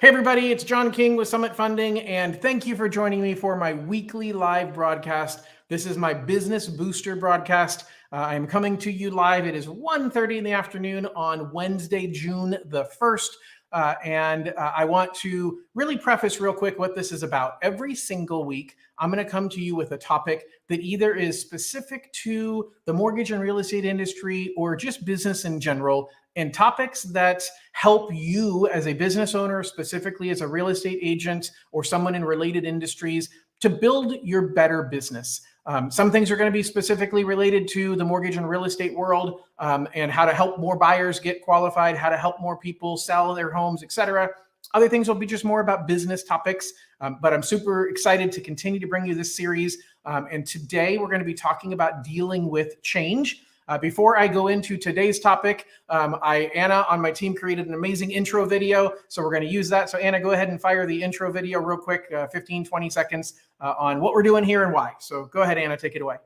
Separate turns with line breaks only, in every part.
Hey everybody, it's John King with Summit Funding, and thank you for joining me for my weekly live broadcast. This is my Business Booster broadcast. I am coming to you live. It is 1:30 in the afternoon on Wednesday, June the 1st. I want to really preface real quick what this is about. Every single week, I'm going to come to you with a topic that either is specific to the mortgage and real estate industry or just business in general, and topics that help you as a business owner, specifically as a real estate agent or someone in related industries, to build your better business. Some things are going to be specifically related to the mortgage and real estate world, and how to help more buyers get qualified, how to help more people sell their homes, etc. Other things will be just more about business topics, but I'm super excited to continue to bring you this series. And today we're going to be talking about dealing with change. Before I go into today's topic, Anna on my team created an amazing intro video, so we're going to use that. So Anna, go ahead and fire the intro video real quick, 15, 20 seconds on what we're doing here and why. So go ahead, Anna, take it away.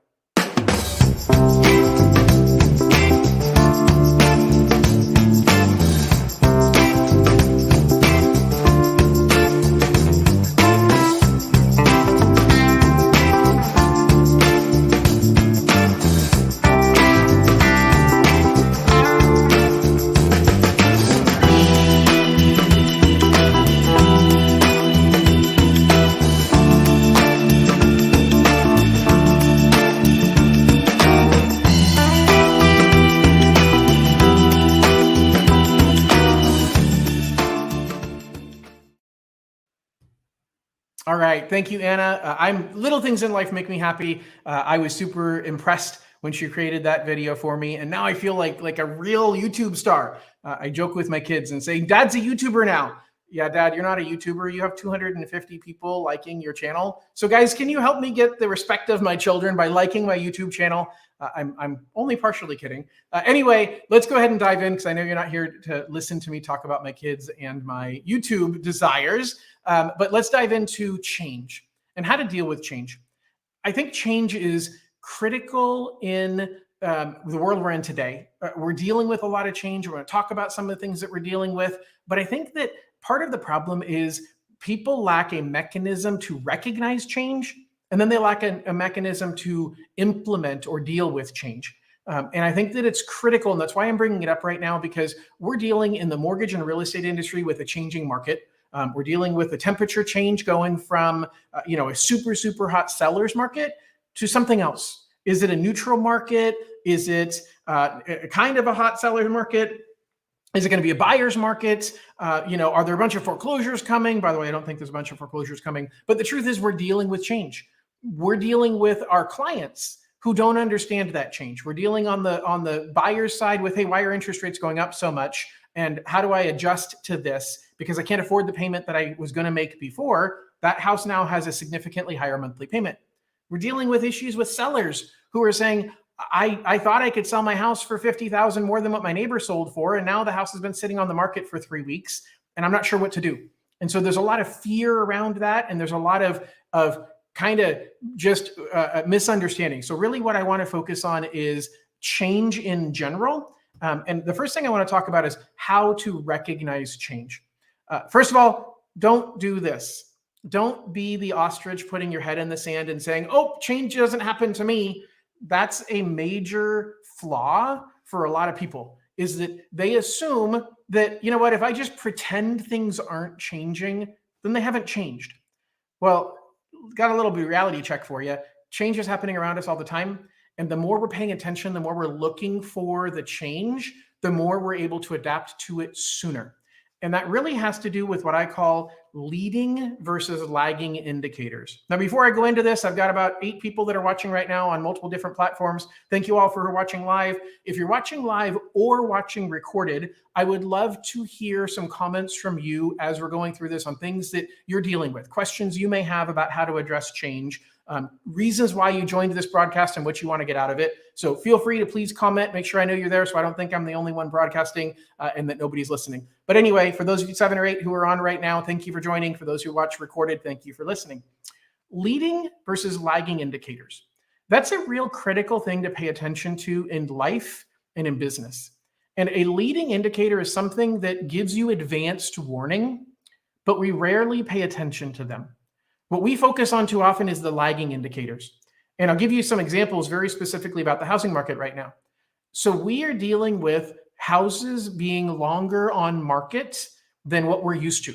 All right. Thank you, Anna. Little things in life make me happy. I was super impressed when she created that video for me. And now I feel like a real YouTube star. I joke with my kids and say, Dad's a YouTuber now. Yeah, Dad, you're not a YouTuber. You have 250 people liking your channel. So guys, can you help me get the respect of my children by liking my YouTube channel? I'm only partially kidding. Anyway, let's go ahead and dive in because I know you're not here to listen to me talk about my kids and my YouTube desires. But let's dive into change and how to deal with change. I think change is critical in the world we're in today. We're dealing with a lot of change. We're going to talk about some of the things that we're dealing with. But I think that part of the problem is people lack a mechanism to recognize change, and then they lack a mechanism to implement or deal with change. And I think that it's critical, and that's why I'm bringing it up right now, because we're dealing in the mortgage and real estate industry with a changing market. We're dealing with a temperature change going from a super hot seller's market to something else. Is it a neutral market? Is it kind of a hot seller's market? Is it going to be a buyer's market? Are there a bunch of foreclosures coming? By the way, I don't think there's a bunch of foreclosures coming. But the truth is we're dealing with change. We're dealing with our clients who don't understand that change. We're dealing on the buyer's side with, hey, why are interest rates going up so much? And how do I adjust to this? Because I can't afford the payment that I was going to make before. That house now has a significantly higher monthly payment. We're dealing with issues with sellers who are saying, I thought I could sell my house for $50,000 more than what my neighbor sold for. And now the house has been sitting on the market for 3 weeks and I'm not sure what to do. And so there's a lot of fear around that. And there's a lot of kind of just misunderstanding. So really what I want to focus on is change in general. And the first thing I want to talk about is how to recognize change. First of all, don't do this. Don't be the ostrich putting your head in the sand and saying, oh, change doesn't happen to me. That's a major flaw for a lot of people, is that they assume that, you know what, if I just pretend things aren't changing, then they haven't changed. Well, got a little bit of reality check for you. Change is happening around us all the time. And the more we're paying attention, the more we're looking for the change, the more we're able to adapt to it sooner. And that really has to do with what I call leading versus lagging indicators. Now, before I go into this, I've got about 8 people that are watching right now on multiple different platforms. Thank you all for watching live. If you're watching live or watching recorded, I would love to hear some comments from you as we're going through this on things that you're dealing with, questions you may have about how to address change, reasons why you joined this broadcast and what you want to get out of it. So feel free to please comment, make sure I know you're there so I don't think I'm the only one broadcasting and that nobody's listening. But anyway, for those of you 7 or 8 who are on right now, thank you for joining. For those who watch recorded, thank you for listening. Leading versus lagging indicators. That's a real critical thing to pay attention to in life and in business. And a leading indicator is something that gives you advanced warning, but we rarely pay attention to them. What we focus on too often is the lagging indicators. And I'll give you some examples very specifically about the housing market right now. So we are dealing with houses being longer on market than what we're used to.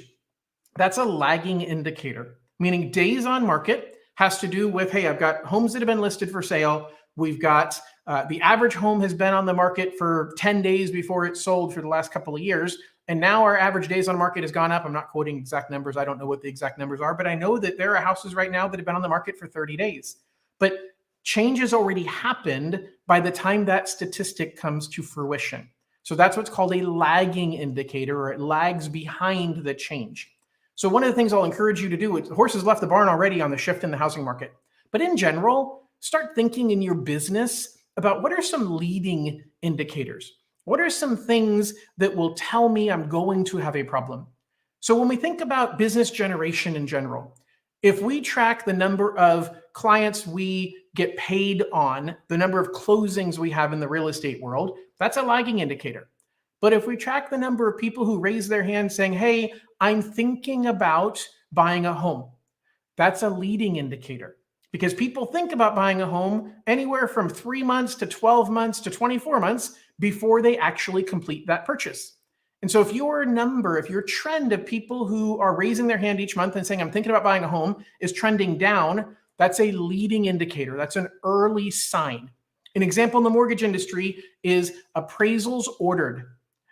That's a lagging indicator, meaning days on market has to do with, hey, I've got homes that have been listed for sale. We've got the average home has been on the market for 10 days before it sold for the last couple of years. And now our average days on market has gone up. I'm not quoting exact numbers. I don't know what the exact numbers are, but I know that there are houses right now that have been on the market for 30 days. But change has already happened by the time that statistic comes to fruition. So that's what's called a lagging indicator, or it lags behind the change. So one of the things I'll encourage you to do, the horse has left the barn already on the shift in the housing market. But in general, start thinking in your business about what are some leading indicators? What are some things that will tell me I'm going to have a problem? So when we think about business generation in general, if we track the number of clients we get paid on, the number of closings we have in the real estate world, that's a lagging indicator. But if we track the number of people who raise their hand saying, hey, I'm thinking about buying a home, that's a leading indicator. Because people think about buying a home anywhere from 3 months to 12 months to 24 months before they actually complete that purchase. And so if your number, if your trend of people who are raising their hand each month and saying, I'm thinking about buying a home is trending down, that's a leading indicator. That's an early sign. An example in the mortgage industry is appraisals ordered.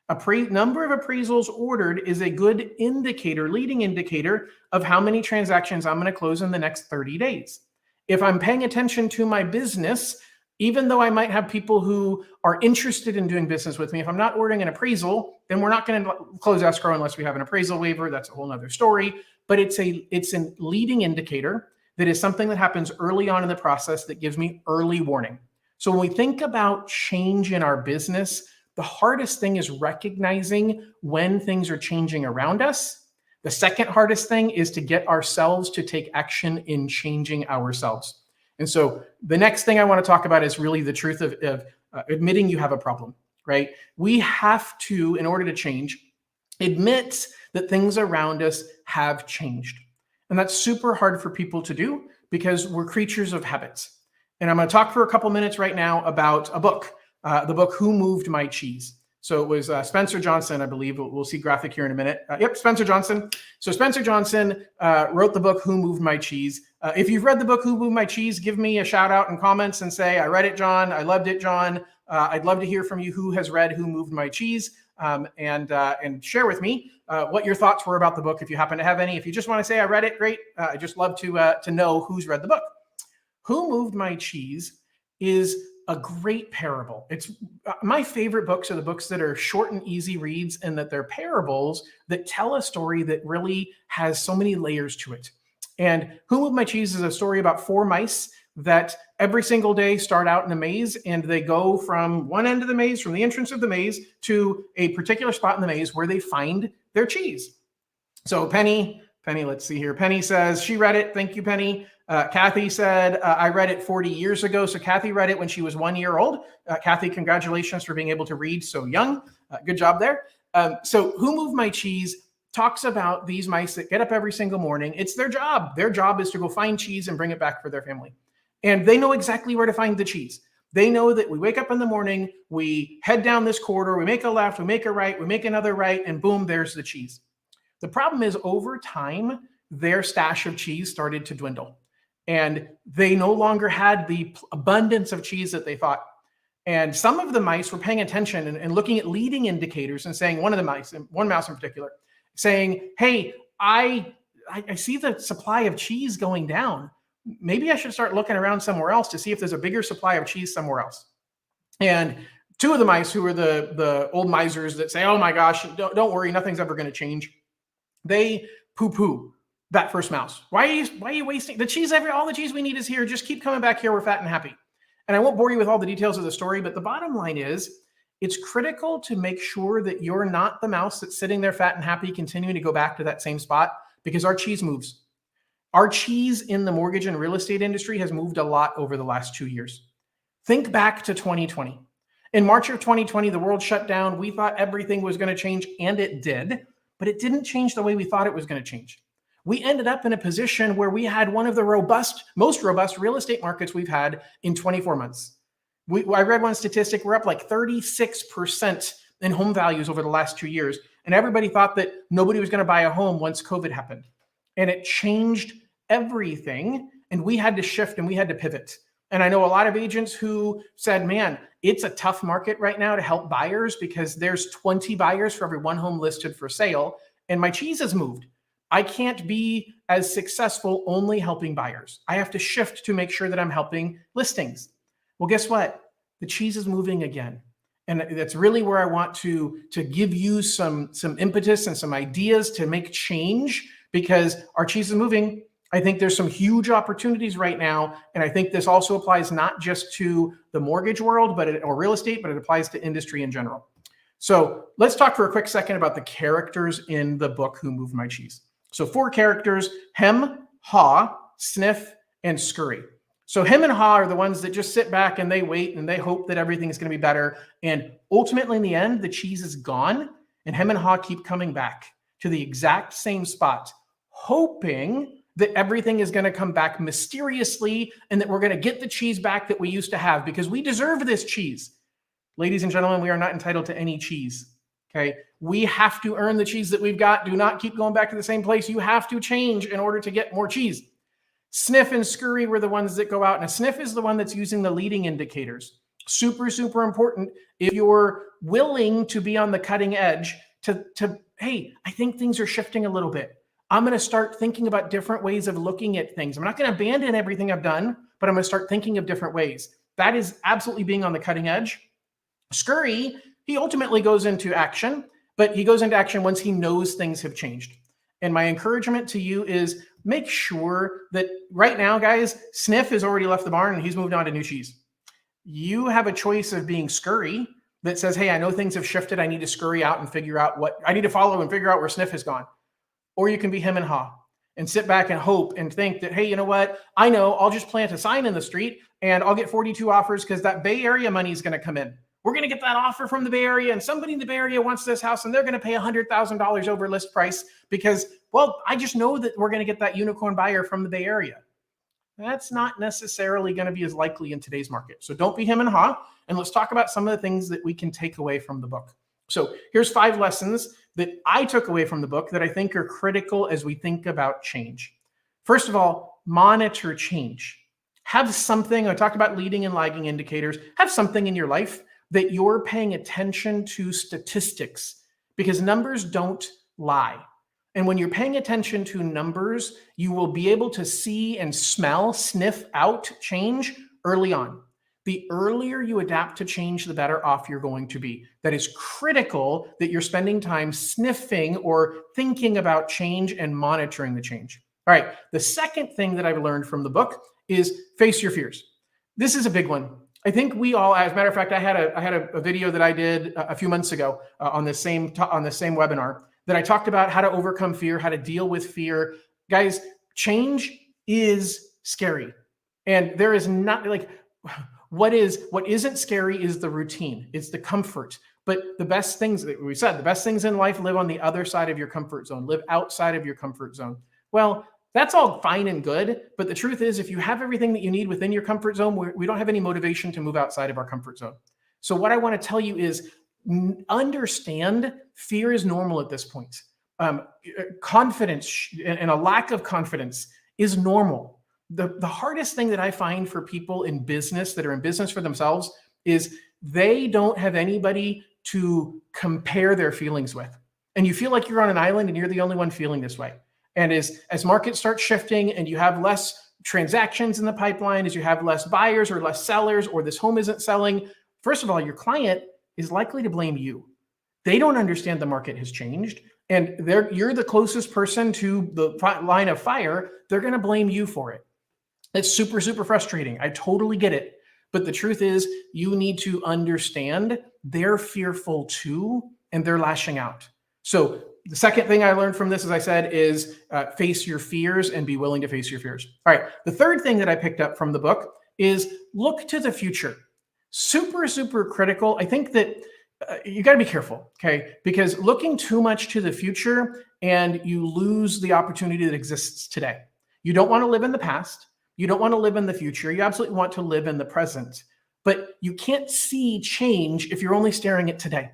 Number of appraisals ordered is a good indicator, leading indicator of how many transactions I'm going to close in the next 30 days. If I'm paying attention to my business, even though I might have people who are interested in doing business with me, if I'm not ordering an appraisal, then we're not going to close escrow unless we have an appraisal waiver. That's a whole nother story. But it's a leading indicator that is something that happens early on in the process that gives me early warning. So when we think about change in our business, the hardest thing is recognizing when things are changing around us. The second hardest thing is to get ourselves to take action in changing ourselves. And so the next thing I want to talk about is really the truth of admitting you have a problem, right? We have to, in order to change, admit that things around us have changed. And that's super hard for people to do because we're creatures of habits. And I'm going to talk for a couple minutes right now about a book, the book, Who Moved My Cheese? So it was Spencer Johnson, I believe. We'll see graphic here in a minute. Yep, Spencer Johnson. So Spencer Johnson wrote the book, Who Moved My Cheese? If you've read the book, Who Moved My Cheese, give me a shout out in comments and say, I read it, John. I loved it, John. I'd love to hear from you who has read Who Moved My Cheese, and share with me what your thoughts were about the book if you happen to have any. If you just want to say I read it, great. I just love to know who's read the book. Who Moved My Cheese is a great parable. It's my favorite books are the books that are short and easy reads and that they're parables that tell a story that really has so many layers to it. And Who Moved My Cheese is a story about 4 mice that every single day start out in a maze, and they go from one end of the maze, from the entrance of the maze, to a particular spot in the maze where they find their cheese. So Penny, let's see here. Penny says she read it. Thank you, Penny. Kathy said, I read it 40 years ago. So Kathy read it when she was 1 year old. Kathy, congratulations for being able to read so young. Good job there. So Who Moved My Cheese talks about these mice that get up every single morning. It's their job. Their job is to go find cheese and bring it back for their family. And they know exactly where to find the cheese. They know that we wake up in the morning, we head down this corridor, we make a left, we make a right, we make another right, and boom, there's the cheese. The problem is over time, their stash of cheese started to dwindle. And they no longer had the abundance of cheese that they thought. And some of the mice were paying attention and looking at leading indicators and saying, one mouse in particular, saying, hey, I see the supply of cheese going down. Maybe I should start looking around somewhere else to see if there's a bigger supply of cheese somewhere else. And 2 of the mice, who were the old misers that say, oh my gosh, don't worry, nothing's ever going to change, they poo-poo that first mouse. Why are you wasting the cheese? All the cheese we need is here. Just keep coming back here. We're fat and happy. And I won't bore you with all the details of the story, but the bottom line is it's critical to make sure that you're not the mouse that's sitting there fat and happy, continuing to go back to that same spot, because our cheese moves. Our cheese in the mortgage and real estate industry has moved a lot over the last 2 years. Think back to 2020. In March of 2020, the world shut down. We thought everything was going to change, and it did. but it didn't change the way we thought it was going to change. We ended up in a position where we had one of the most robust real estate markets we've had in 24 months. I read one statistic, we're up like 36% in home values over the last 2 years. And everybody thought that nobody was going to buy a home once COVID happened. And it changed everything. And we had to shift and we had to pivot. And I know a lot of agents who said, man, it's a tough market right now to help buyers because there's 20 buyers for every one home listed for sale. And my cheese has moved. I can't be as successful only helping buyers. I have to shift to make sure that I'm helping listings. Well, guess what? The cheese is moving again. And that's really where I want to give you some impetus and some ideas to make change, because our cheese is moving. I think there's some huge opportunities right now. And I think this also applies not just to the mortgage world, or real estate, but it applies to industry in general. So let's talk for a quick second about the characters in the book Who Moved My Cheese. So 4 characters: hem, haw, sniff, and scurry. So hem and haw are the ones that just sit back and they wait and they hope that everything is going to be better. And ultimately, in the end, the cheese is gone. And hem and haw keep coming back to the exact same spot, hoping that everything is going to come back mysteriously and that we're going to get the cheese back that we used to have because we deserve this cheese. Ladies and gentlemen, we are not entitled to any cheese. Okay. We have to earn the cheese that we've got. Do not keep going back to the same place. You have to change in order to get more cheese. Sniff and scurry were the ones that go out. And a sniff is the one that's using the leading indicators. Super, super important. If you're willing to be on the cutting edge hey, I think things are shifting a little bit. I'm going to start thinking about different ways of looking at things. I'm not going to abandon everything I've done, but I'm going to start thinking of different ways. That is absolutely being on the cutting edge. Scurry, he ultimately goes into action, but he goes into action once he knows things have changed. And my encouragement to you is make sure that right now, guys, Sniff has already left the barn and he's moved on to new cheese. You have a choice of being scurry that says, hey, I know things have shifted. I need to scurry out and figure out what I need to follow and figure out where Sniff has gone. Or you can be hem and haw and sit back and hope and think that, hey, you know what? I know I'll just plant a sign in the street and I'll get 42 offers because that Bay Area money is going to come in. We're going to get that offer from the Bay Area and somebody in the Bay Area wants this house and they're going to pay $100,000 over list price because, well, I just know that we're going to get that unicorn buyer from the Bay Area. That's not necessarily going to be as likely in today's market. So don't be hem and haw. And let's talk about some of the things that we can take away from the book. So here's 5 lessons that I took away from the book that I think are critical as we think about change. First of all, monitor change. Have something, I talked about leading and lagging indicators, have something in your life that you're paying attention to statistics, because numbers don't lie. And when you're paying attention to numbers, you will be able to see and smell, sniff out change early on. The earlier you adapt to change, the better off you're going to be. That is critical that you're spending time sniffing or thinking about change and monitoring the change. All right. The second thing that I've learned from the book is face your fears. This is a big one. I think we all, as a matter of fact, I had a video that I did a few months ago on the same webinar that I talked about how to overcome fear, how to deal with fear. Guys, change is scary. And there is not what isn't scary is the routine. It's the comfort. But the best things that we said, the best things in life live on the other side of your comfort zone, live outside of your comfort zone. Well, that's all fine and good. But the truth is, if you have everything that you need within your comfort zone, we don't have any motivation to move outside of our comfort zone. So what I want to tell you is understand fear is normal at this point. Confidence and a lack of confidence is normal. The hardest thing that I find for people in business that are in business for themselves is they don't have anybody to compare their feelings with. And you feel like you're on an island and you're the only one feeling this way. And as markets start shifting and you have less transactions in the pipeline, as you have less buyers or less sellers, or this home isn't selling, first of all, your client is likely to blame you. They don't understand the market has changed. And you're the closest person to the front line of fire. They're going to blame you for it. It's super, super frustrating. I totally get it. But the truth is, you need to understand they're fearful too, and they're lashing out. So the second thing I learned from this, as I said, is face your fears and be willing to face your fears. All right. The third thing that I picked up from the book is look to the future. Super, super critical. I think that You got to be careful, okay? Because looking too much to the future and you lose the opportunity that exists today. You don't want to live in the past. You don't want to live in the future. You absolutely want to live in the present. But you can't see change if you're only staring at today.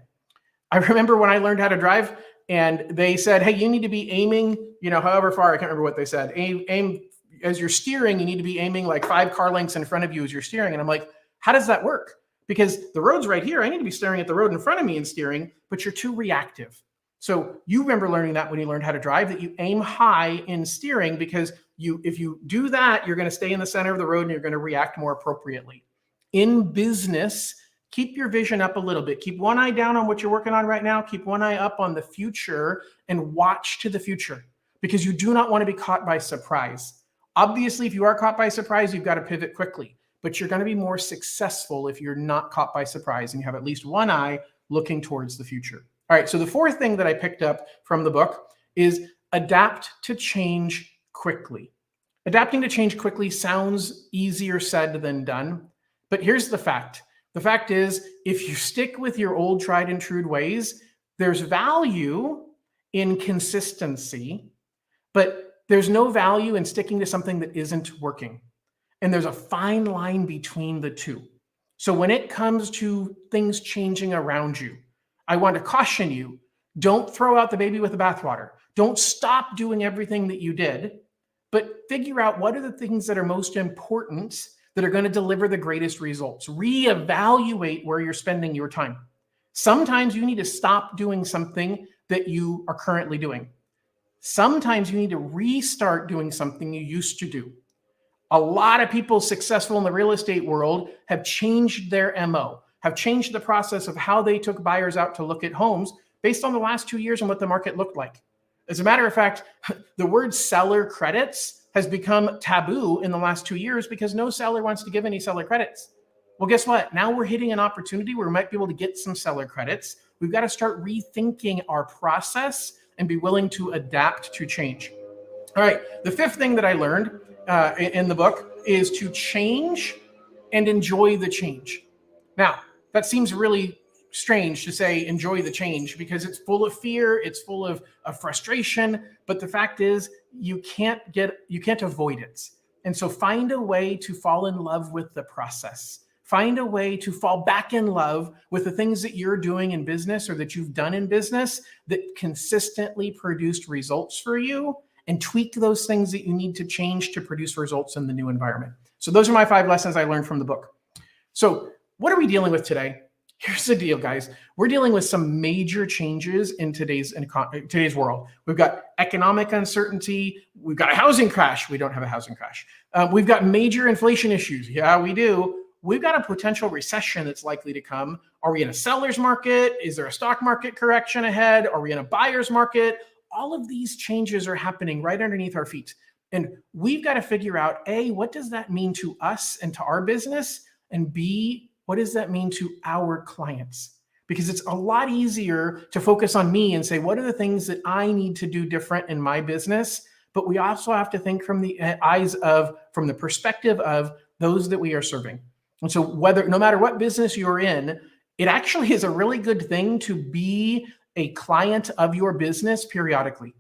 I remember when I learned how to drive and they said, hey, you need to be aiming, however far, I can't remember what they said. Aim as you're steering, you need to be aiming like 5 car lengths in front of you as you're steering. And I'm like, how does that work? Because the road's right here. I need to be staring at the road in front of me and steering, but you're too reactive. So you remember learning that when you learned how to drive, that you aim high in steering, because if you do that, you're going to stay in the center of the road and you're going to react more appropriately. In business, keep your vision up a little bit. Keep one eye down on what you're working on right now. Keep one eye up on the future and watch to the future, because you do not want to be caught by surprise. Obviously, if you are caught by surprise, you've got to pivot quickly, but you're going to be more successful if you're not caught by surprise and you have at least one eye looking towards the future. All right, so the fourth thing that I picked up from the book is adapt to change quickly. Adapting to change quickly sounds easier said than done, but here's the fact. The fact is, if you stick with your old tried and true ways, there's value in consistency, but there's no value in sticking to something that isn't working. And there's a fine line between the two. So when it comes to things changing around you, I want to caution you, don't throw out the baby with the bathwater. Don't stop doing everything that you did, but figure out what are the things that are most important that are going to deliver the greatest results. Reevaluate where you're spending your time. Sometimes you need to stop doing something that you are currently doing. Sometimes you need to restart doing something you used to do. A lot of people successful in the real estate world have changed their MO, have changed the process of how they took buyers out to look at homes based on the last 2 years and what the market looked like. As a matter of fact, the word seller credits has become taboo in the last 2 years because no seller wants to give any seller credits. Well, guess what? Now we're hitting an opportunity where we might be able to get some seller credits. We've got to start rethinking our process and be willing to adapt to change. All right, the fifth thing that I learned in the book is to change and enjoy the change. Now, that seems really strange to say enjoy the change, because it's full of fear, it's full of frustration, but the fact is you can't avoid it. And so find a way to fall in love with the process. Find a way to fall back in love with the things that you're doing in business or that you've done in business that consistently produced results for you, and tweak those things that you need to change to produce results in the new environment. So those are my 5 lessons I learned from the book. So what are we dealing with today? Here's the deal, guys. We're dealing with some major changes in today's world. We've got economic uncertainty. We've got a housing crash. We don't have a housing crash. We've got major inflation issues. Yeah, we do. We've got a potential recession that's likely to come. Are we in a seller's market? Is there a stock market correction ahead? Are we in a buyer's market? All of these changes are happening right underneath our feet. And we've got to figure out, A, what does that mean to us and to our business? And B, what does that mean to our clients? Because it's a lot easier to focus on me and say, what are the things that I need to do different in my business? But we also have to think from the from the perspective of those that we are serving. And so no matter what business you're in, it actually is a really good thing to be a client of your business periodically.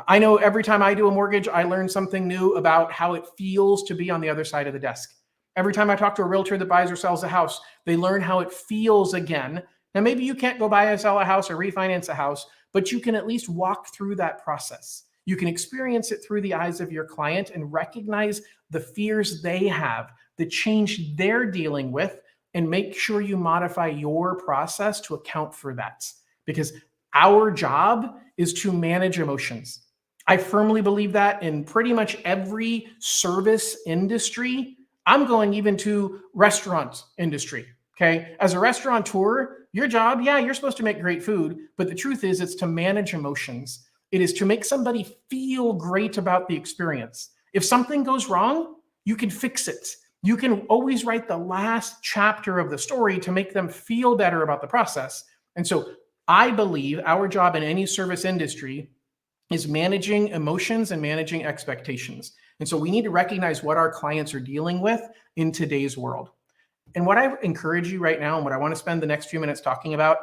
I know every time I do a mortgage, I learn something new about how it feels to be on the other side of the desk. Every time I talk to a realtor that buys or sells a house, they learn how it feels again. Now, maybe you can't go buy and sell a house or refinance a house, but you can at least walk through that process. You can experience it through the eyes of your client and recognize the fears they have, the change they're dealing with, and make sure you modify your process to account for that. Because our job is to manage emotions. I firmly believe that in pretty much every service industry. I'm going even to restaurant industry, okay? As a restaurateur, your job, yeah, you're supposed to make great food, but the truth is it's to manage emotions. It is to make somebody feel great about the experience. If something goes wrong, you can fix it. You can always write the last chapter of the story to make them feel better about the process. And so I believe our job in any service industry is managing emotions and managing expectations. And so we need to recognize what our clients are dealing with in today's world. And what I encourage you right now, and what I want to spend the next few minutes talking about,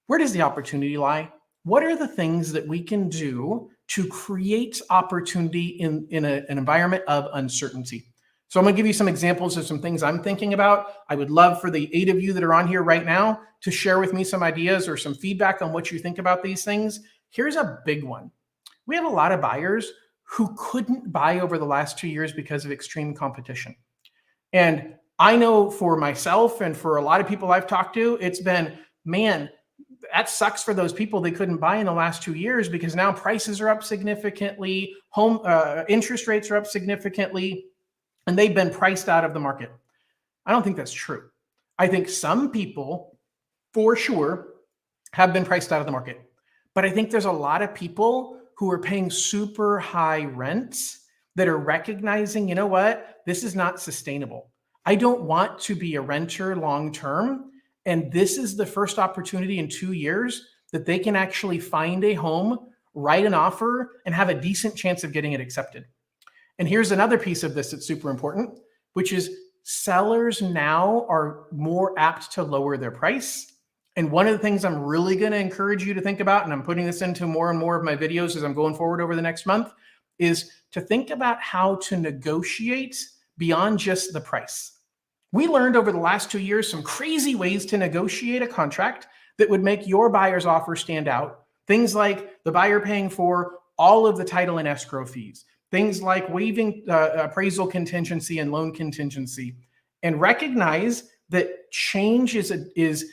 Where does the opportunity lie? What are the things that we can do to create opportunity in an environment of uncertainty? So I'm going to give you some examples of some things I'm thinking about. I would love for the 8 of you that are on here right now to share with me some ideas or some feedback on what you think about these things. Here's a big one. We have a lot of buyers who couldn't buy over the last 2 years because of extreme competition. And I know for myself and for a lot of people I've talked to, it's been, man, that sucks for those people. They couldn't buy in the last 2 years because now prices are up significantly, home interest rates are up significantly, and they've been priced out of the market. I don't think that's true. I think some people, for sure, have been priced out of the market. But I think there's a lot of people who are paying super high rents that are recognizing, you know what, this is not sustainable. I don't want to be a renter long-term. And this is the first opportunity in 2 years that they can actually find a home, write an offer, and have a decent chance of getting it accepted. And here's another piece of this that's super important, which is sellers now are more apt to lower their price. And one of the things I'm really going to encourage you to think about, and I'm putting this into more and more of my videos as I'm going forward over the next month, is to think about how to negotiate beyond just the price. We learned over the last 2 years some crazy ways to negotiate a contract that would make your buyer's offer stand out. Things like the buyer paying for all of the title and escrow fees. Things like waiving appraisal contingency and loan contingency. And recognize that change is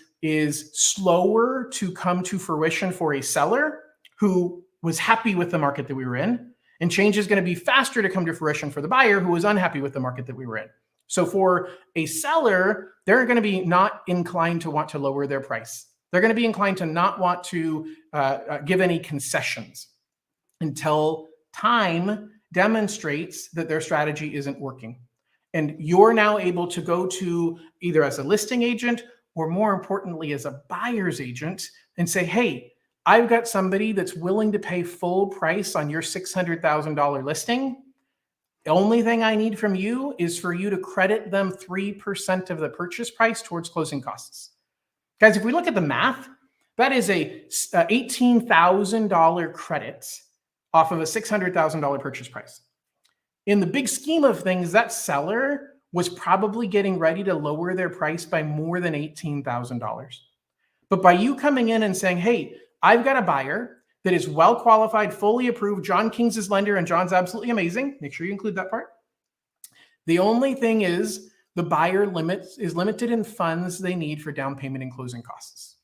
slower to come to fruition for a seller who was happy with the market that we were in. And change is going to be faster to come to fruition for the buyer who was unhappy with the market that we were in. So for a seller, they're going to be not inclined to want to lower their price. They're going to be inclined to not want to give any concessions until time demonstrates that their strategy isn't working. And you're now able to go to either as a listing agent or more importantly, as a buyer's agent and say, hey, I've got somebody that's willing to pay full price on your $600,000 listing. The only thing I need from you is for you to credit them 3% of the purchase price towards closing costs. Guys, if we look at the math, that is a $18,000 credit off of a $600,000 purchase price. In the big scheme of things, that seller was probably getting ready to lower their price by more than $18,000. But by you coming in and saying, hey, I've got a buyer that is well qualified, fully approved, John King's his lender, and John's absolutely amazing. Make sure you include that part. The only thing is the buyer is limited in funds they need for down payment and closing costs.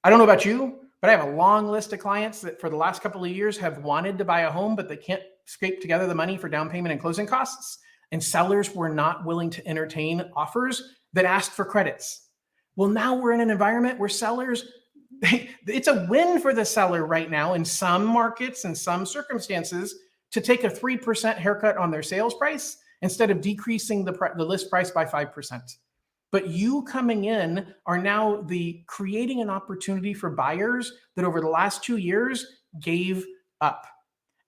I don't know about you, but I have a long list of clients that for the last couple of years have wanted to buy a home, but they can't scrape together the money for down payment and closing costs. And sellers were not willing to entertain offers that asked for credits. Well, now we're in an environment where sellers, it's a win for the seller right now in some markets and some circumstances to take a 3% haircut on their sales price instead of decreasing the list price by 5%. But you coming in are now creating an opportunity for buyers that over the last 2 years gave up.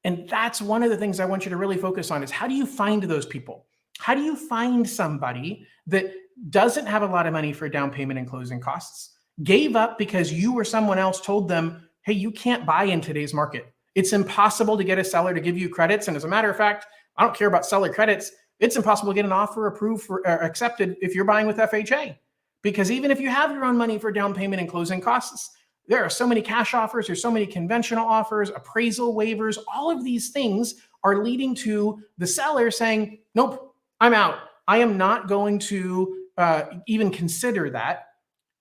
And that's one of the things I want you to really focus on is how do you find those people? How do you find somebody that doesn't have a lot of money for down payment and closing costs, gave up because you or someone else told them, hey, you can't buy in today's market. It's impossible to get a seller to give you credits. And as a matter of fact, I don't care about seller credits. It's impossible to get an offer approved or accepted if you're buying with FHA. Because even if you have your own money for down payment and closing costs, there are so many cash offers, there's so many conventional offers, appraisal waivers, all of these things are leading to the seller saying, nope, I'm out. I am not going to even consider that.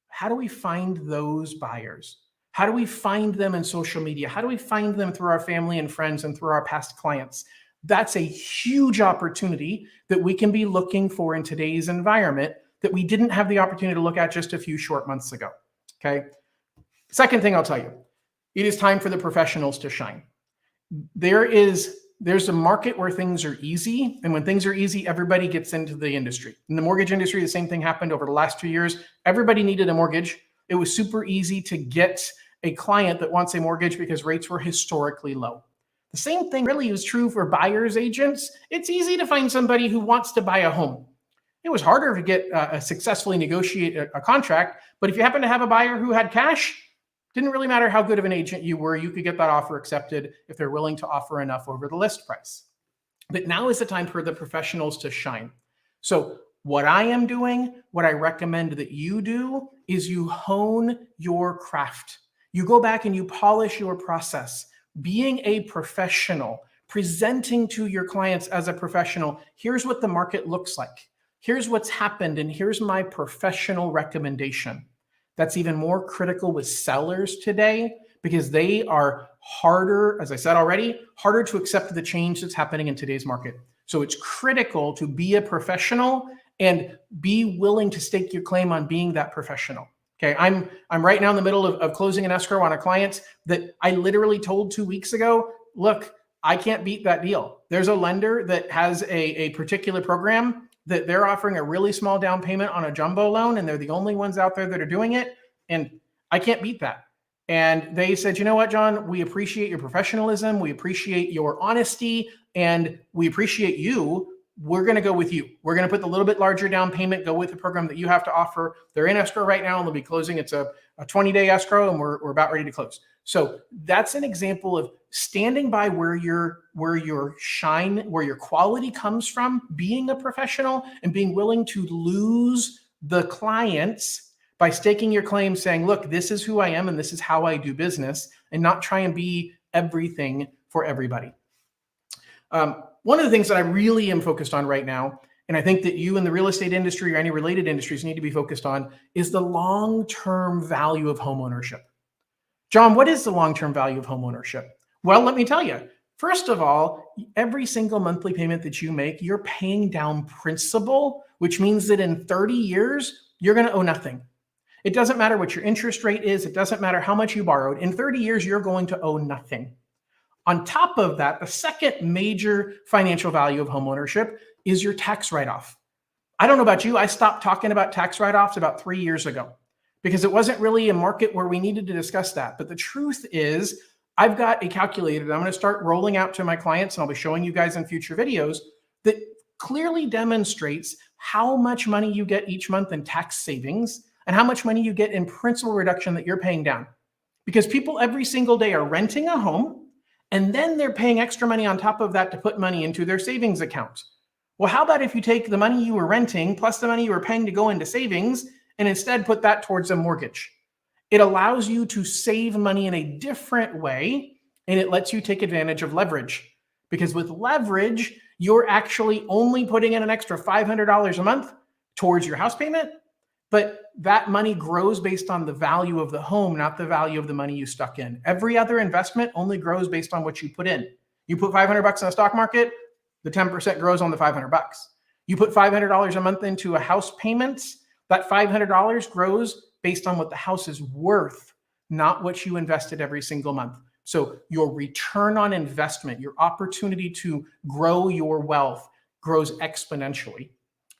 How do we find those buyers? How do we find them in social media? How do we find them through our family and friends and through our past clients? That's a huge opportunity that we can be looking for in today's environment that we didn't have the opportunity to look at just a few short months ago, okay? Second thing I'll tell you, it is time for the professionals to shine. There's a market where things are easy, and when things are easy, everybody gets into the industry. In the mortgage industry, the same thing happened over the last 2 years. Everybody needed a mortgage. It was super easy to get a client that wants a mortgage because rates were historically low. The same thing really is true for buyer's agents. It's easy to find somebody who wants to buy a home. It was harder to get successfully negotiate a contract, but if you happen to have a buyer who had cash, Didn't really matter how good of an agent you were, you could get that offer accepted if they're willing to offer enough over the list price. But now is the time for the professionals to shine. So what I am doing, what I recommend that you do, is you hone your craft. You go back and you polish your process. Being a professional, presenting to your clients as a professional, here's what the market looks like. Here's what's happened, and here's my professional recommendation. That's even more critical with sellers today because they are harder, as I said already, harder to accept the change that's happening in today's market. So it's critical to be a professional and be willing to stake your claim on being that professional. Okay, I'm right now in the middle of closing an escrow on a client that I literally told 2 weeks ago, look, I can't beat that deal. There's a lender that has a particular program that they're offering a really small down payment on a jumbo loan, and they're the only ones out there that are doing it, and I can't beat that. And they said, you know what, John, we appreciate your professionalism, we appreciate your honesty, and we appreciate you. We're going to go with you. We're going to put the little bit larger down payment, go with the program that you have to offer. They're in escrow right now and they'll be closing. It's a 20-day escrow and we're about ready to close. So that's an example of standing by where your quality comes from, being a professional and being willing to lose the clients by staking your claim, saying, look, this is who I am and this is how I do business, and not try and be everything for everybody. One of the things that I really am focused on right now, and I think that you in the real estate industry or any related industries need to be focused on, is the long-term value of homeownership. John, what is the long-term value of homeownership? Well, let me tell you. First of all, every single monthly payment that you make, you're paying down principal, which means that in 30 years, you're going to owe nothing. It doesn't matter what your interest rate is. It doesn't matter how much you borrowed. In 30 years, you're going to owe nothing. On top of that, the second major financial value of homeownership is your tax write-off. I don't know about you, I stopped talking about tax write-offs about 3 years ago because it wasn't really a market where we needed to discuss that. But the truth is, I've got a calculator that I'm going to start rolling out to my clients, and I'll be showing you guys in future videos, that clearly demonstrates how much money you get each month in tax savings and how much money you get in principal reduction that you're paying down. Because people every single day are renting a home, and then they're paying extra money on top of that to put money into their savings accounts. Well, how about if you take the money you were renting plus the money you were paying to go into savings and instead put that towards a mortgage? It allows you to save money in a different way, and it lets you take advantage of leverage. Because with leverage, you're actually only putting in an extra $500 a month towards your house payment, but that money grows based on the value of the home, not the value of the money you stuck in. Every other investment only grows based on what you put in. You put $500 in the stock market, the 10% grows on the $500. You put $500 a month into a house payment, that $500 grows based on what the house is worth, not what you invested every single month. So your return on investment, your opportunity to grow your wealth grows exponentially.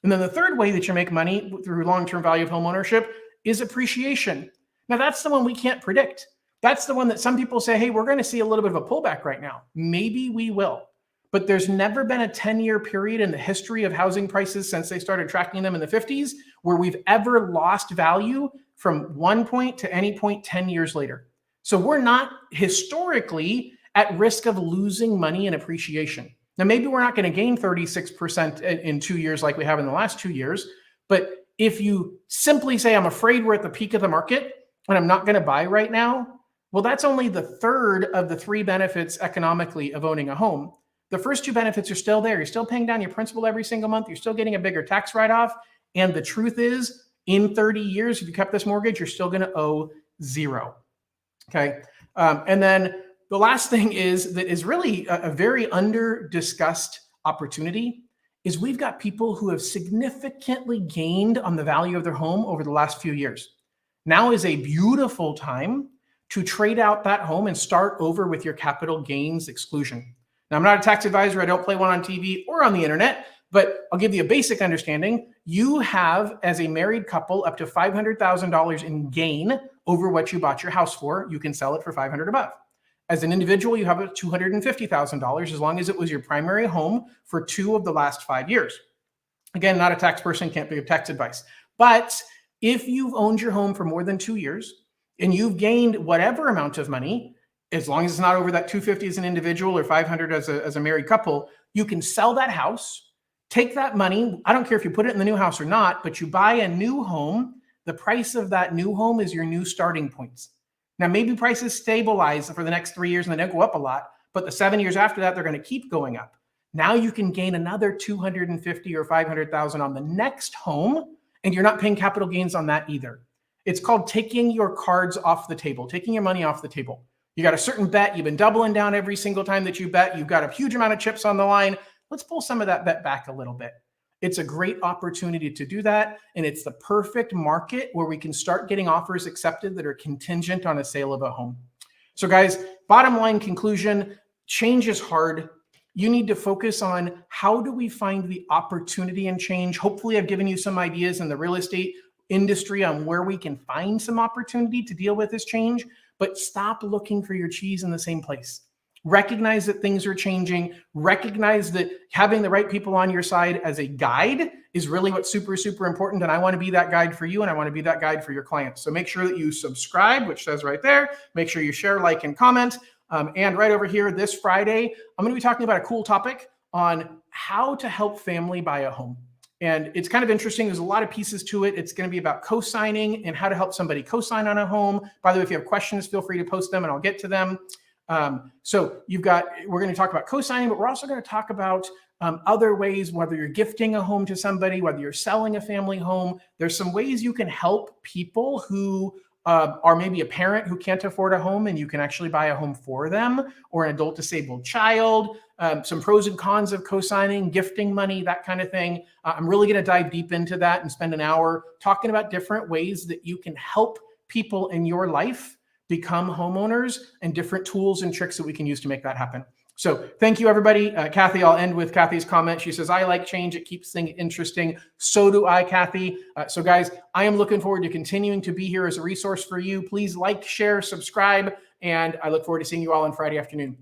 And then the third way that you make money through long-term value of homeownership is appreciation. Now, that's the one we can't predict. That's the one that some people say, hey, we're going to see a little bit of a pullback right now. Maybe we will. But there's never been a 10-year period in the history of housing prices since they started tracking them in the 50s where we've ever lost value from one point to any point 10 years later. So we're not historically at risk of losing money in appreciation. Now, maybe we're not going to gain 36% in 2 years like we have in the last 2 years. But if you simply say, I'm afraid we're at the peak of the market and I'm not going to buy right now, well, that's only the third of the 3 benefits economically of owning a home. The first 2 benefits are still there. You're still paying down your principal every single month. You're still getting a bigger tax write-off. And the truth is, in 30 years, if you kept this mortgage, you're still going to owe 0. Okay. And then the last thing is really a very under-discussed opportunity is we've got people who have significantly gained on the value of their home over the last few years. Now is a beautiful time to trade out that home and start over with your capital gains exclusion. Now, I'm not a tax advisor. I don't play one on TV or on the internet, but I'll give you a basic understanding. You have, as a married couple, up to $500,000 in gain over what you bought your house for. You can sell it for $500 above. As an individual, you have $250,000 as long as it was your primary home for 2 of the last 5 years. Again, not a tax person, can't give tax advice. But if you've owned your home for more than 2 years and you've gained whatever amount of money, as long as it's not over that 250 as an individual or 500 as a married couple, you can sell that house, take that money. I don't care if you put it in the new house or not, but you buy a new home. The price of that new home is your new starting points. Now, maybe prices stabilize for the next 3 years and they don't go up a lot, but the 7 years after that, they're going to keep going up. Now you can gain another 250 or 500,000 on the next home, and you're not paying capital gains on that either. It's called taking your cards off the table, taking your money off the table. You got a certain bet, you've been doubling down every single time that you bet, you've got a huge amount of chips on the line. Let's pull some of that bet back a little bit. It's a great opportunity to do that, and it's the perfect market where we can start getting offers accepted that are contingent on a sale of a home. So guys, bottom line conclusion, change is hard. You need to focus on how do we find the opportunity in change. Hopefully I've given you some ideas in the real estate industry on where we can find some opportunity to deal with this change, but stop looking for your cheese in the same place. Recognize that things are changing. Recognize that having the right people on your side as a guide is really what's super, super important. And I want to be that guide for you, and I want to be that guide for your clients. So make sure that you subscribe, which says right there. Make sure you share, like, and comment. And right over here this Friday, I'm going to be talking about a cool topic on how to help family buy a home. And it's kind of interesting. There's a lot of pieces to it. It's going to be about co-signing and how to help somebody co-sign on a home. By the way, if you have questions, feel free to post them and I'll get to them. So we're going to talk about co-signing, but we're also going to talk about other ways, whether you're gifting a home to somebody, whether you're selling a family home. There's some ways you can help people who are maybe a parent who can't afford a home, and you can actually buy a home for them, or an adult disabled child, some pros and cons of co-signing, gifting money, that kind of thing. I'm really going to dive deep into that and spend an hour talking about different ways that you can help people in your life become homeowners and different tools and tricks that we can use to make that happen. So thank you, everybody. Kathy, I'll end with Kathy's comment. She says, I like change. It keeps things interesting. So do I, Kathy. So guys, I am looking forward to continuing to be here as a resource for you. Please like, share, subscribe, and I look forward to seeing you all on Friday afternoon.